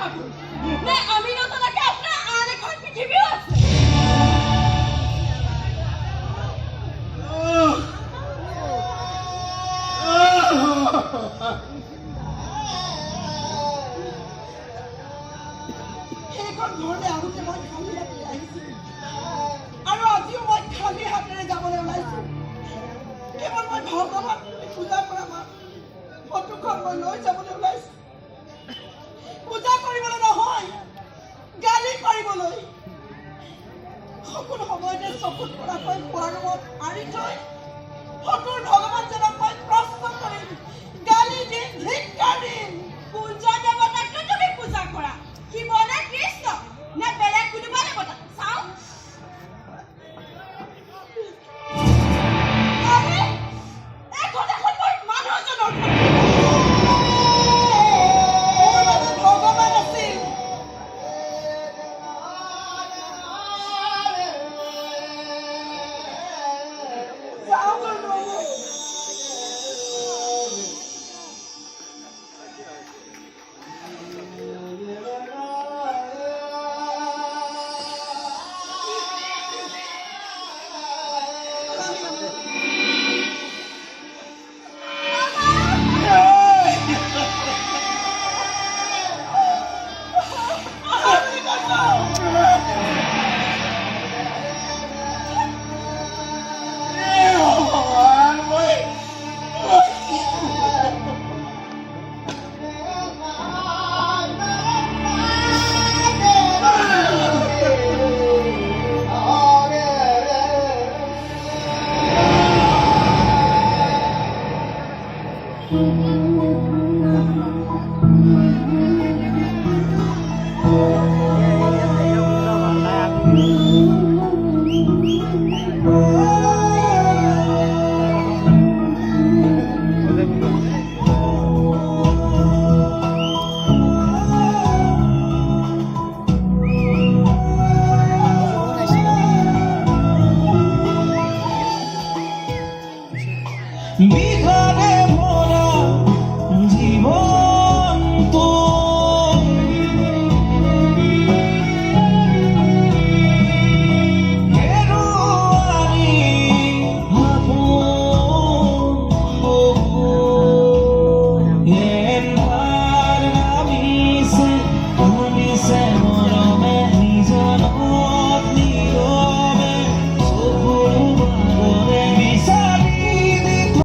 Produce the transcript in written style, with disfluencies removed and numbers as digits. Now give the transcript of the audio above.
বাবু নে আমি নজনাকে আপোনাৰ আন এখন পৃথিৱীও আছে সেইখন ঘৰলৈ আহোঁতে মই খালী হাতেৰে আহিছিলোঁ আৰু আজিও মই খালী হাতেৰে যাবলৈ ওলাইছোঁ কেৱল মই ভগৱান পূজা কৰা মা ফটোখন মই লৈ যাবলৈ ওলাইছোঁ পূজা কৰিবলৈ নহয় গালি পাৰিবলৈ সকলো সময়তে চকুত পৰাকৈ গৰমত আৰি থৈ ফটোৰ